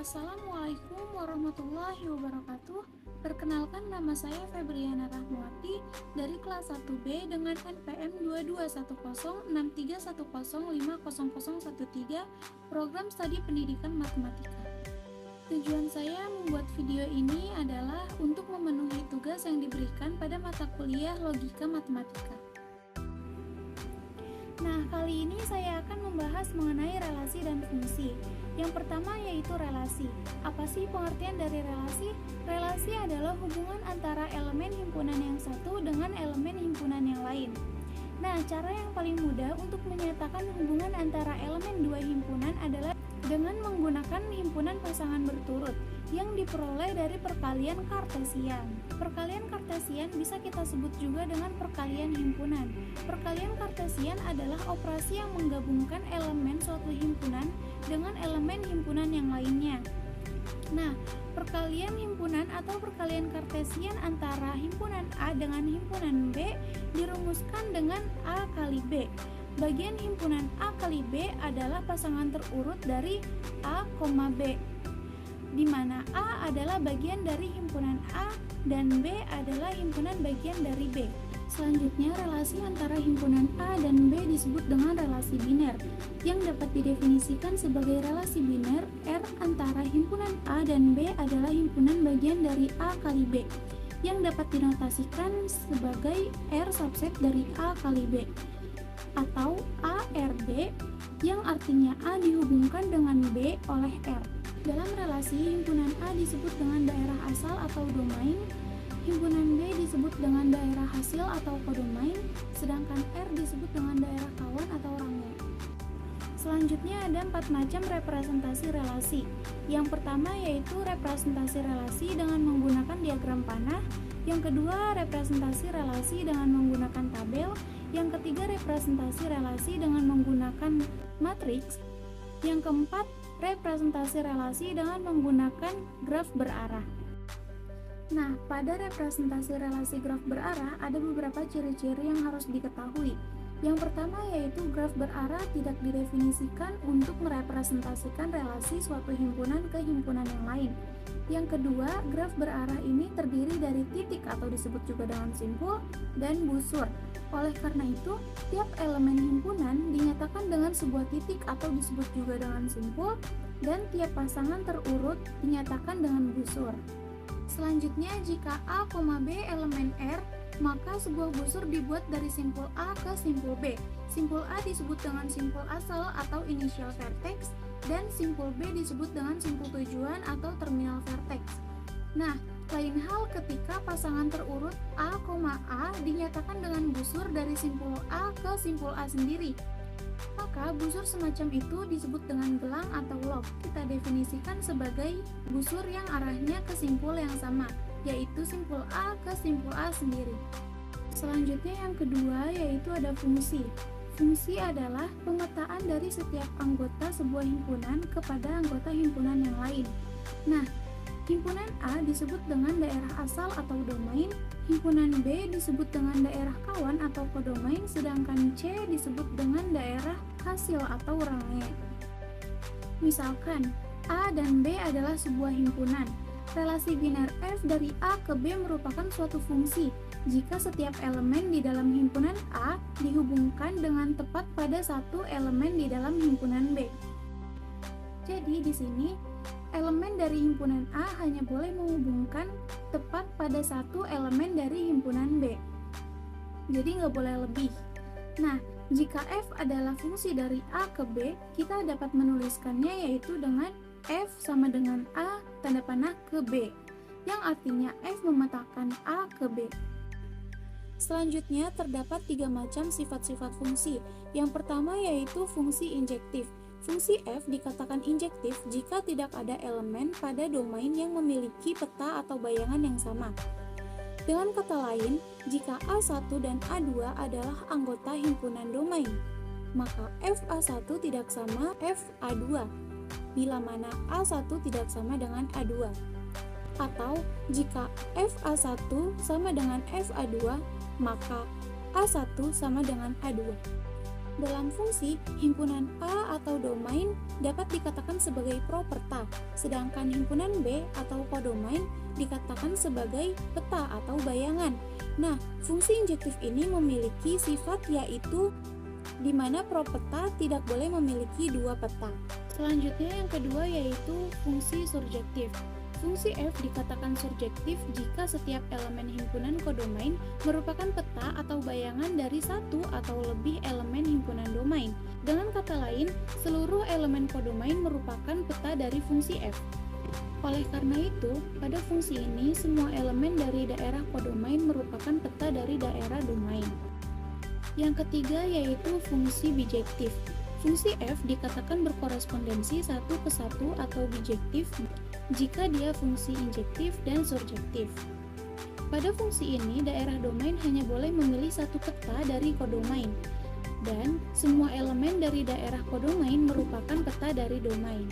Assalamualaikum warahmatullahi wabarakatuh. Perkenalkan, nama saya Febriana Rahmawati dari kelas 1B dengan NPM 22106310500013, program studi pendidikan matematika. Tujuan saya membuat video ini adalah untuk memenuhi tugas yang diberikan pada mata kuliah logika matematika. Nah, kali ini saya akan membahas mengenai relasi dan fungsi. Yang pertama yaitu relasi. Apa sih pengertian dari relasi? Relasi adalah hubungan antara elemen himpunan yang satu dengan elemen himpunan yang lain. Nah, cara yang paling mudah untuk menyatakan hubungan antara elemen dua himpunan adalah dengan menggunakan himpunan pasangan berturut yang diperoleh dari perkalian kartesian. Perkalian kartesian bisa kita sebut juga dengan perkalian himpunan. Perkalian kartesian adalah operasi yang menggabungkan elemen suatu himpunan dengan elemen himpunan yang lainnya. Nah, perkalian himpunan atau perkalian kartesian antara himpunan A dengan himpunan B dirumuskan dengan A kali B. Bagian himpunan A kali B adalah pasangan terurut dari A, B, di mana A adalah bagian dari himpunan A dan B adalah himpunan bagian dari B. Selanjutnya, relasi antara himpunan A dan B disebut dengan relasi biner, yang dapat didefinisikan sebagai relasi biner R antara himpunan A dan B adalah himpunan bagian dari A kali B, yang dapat dinotasikan sebagai R subset dari A kali B, atau ARB, yang artinya A dihubungkan dengan B oleh R. Dalam relasi, himpunan A disebut dengan daerah asal atau domain, himpunan B disebut dengan daerah hasil atau kodomain, sedangkan R disebut dengan daerah kawan atau range. Selanjutnya ada 4 macam representasi relasi. Yang pertama yaitu representasi relasi dengan menggunakan diagram panah, yang kedua representasi relasi dengan menggunakan tabel, yang ketiga representasi relasi dengan menggunakan matriks, yang keempat representasi relasi dengan menggunakan graf berarah. Nah, pada representasi relasi graf berarah ada beberapa ciri-ciri yang harus diketahui. Yang pertama yaitu graf berarah tidak didefinisikan untuk merepresentasikan relasi suatu himpunan ke himpunan yang lain. Yang kedua, graf berarah ini terdiri dari titik atau disebut juga dengan simpul dan busur. Oleh karena itu, tiap elemen himpunan dinyatakan dengan sebuah titik atau disebut juga dengan simpul, dan tiap pasangan terurut dinyatakan dengan busur. Selanjutnya, jika A, B elemen R, maka sebuah busur dibuat dari simpul A ke simpul B. Simpul A disebut dengan simpul asal atau initial vertex, dan simpul B disebut dengan simpul tujuan atau terminal vertex. Nah, lain hal ketika pasangan terurut A, A dinyatakan dengan busur dari simpul A ke simpul A sendiri. Maka busur semacam itu disebut dengan gelang atau loop. Kita definisikan sebagai busur yang arahnya ke simpul yang sama, yaitu simpul A ke simpul A sendiri. Selanjutnya yang kedua yaitu ada fungsi. Fungsi adalah pemetaan dari setiap anggota sebuah himpunan kepada anggota himpunan yang lain. Nah, himpunan A disebut dengan daerah asal atau domain, himpunan B disebut dengan daerah kawan atau kodomain, sedangkan C disebut dengan daerah hasil atau range. Misalkan, A dan B adalah sebuah himpunan. Relasi biner F dari A ke B merupakan suatu fungsi jika setiap elemen di dalam himpunan A dihubungkan dengan tepat pada satu elemen di dalam himpunan B. Jadi di sini elemen dari himpunan A hanya boleh menghubungkan tepat pada satu elemen dari himpunan B. Jadi nggak boleh lebih. Nah, jika F adalah fungsi dari A ke B, kita dapat menuliskannya yaitu dengan F sama dengan A tanda panah ke B, yang artinya F memetakan A ke B. Selanjutnya terdapat 3 macam sifat-sifat fungsi. Yang pertama yaitu fungsi injektif. Fungsi F dikatakan injektif jika tidak ada elemen pada domain yang memiliki peta atau bayangan yang sama. Dengan kata lain, jika A1 dan A2 adalah anggota himpunan domain, maka FA1 tidak sama FA2, bila mana A1 tidak sama dengan A2. Atau jika FA1 sama dengan FA2, maka A1 sama dengan A2. Dalam fungsi, himpunan A atau domain dapat dikatakan sebagai properta, sedangkan himpunan B atau kodomain dikatakan sebagai peta atau bayangan. Nah, fungsi injektif ini memiliki sifat yaitu di mana propeta tidak boleh memiliki dua peta. Selanjutnya yang kedua yaitu fungsi surjektif. Fungsi F dikatakan surjektif jika setiap elemen himpunan kodomain merupakan peta atau bayangan dari satu atau lebih elemen himpunan domain. Dengan kata lain, seluruh elemen kodomain merupakan peta dari fungsi F. Oleh karena itu, pada fungsi ini semua elemen dari daerah kodomain merupakan peta dari daerah domain. Yang ketiga yaitu fungsi bijektif. Fungsi F dikatakan berkorespondensi satu ke satu atau bijektif jika dia fungsi injektif dan surjektif. Pada fungsi ini, daerah domain hanya boleh memilih satu peta dari kodomain, dan semua elemen dari daerah kodomain merupakan peta dari domain.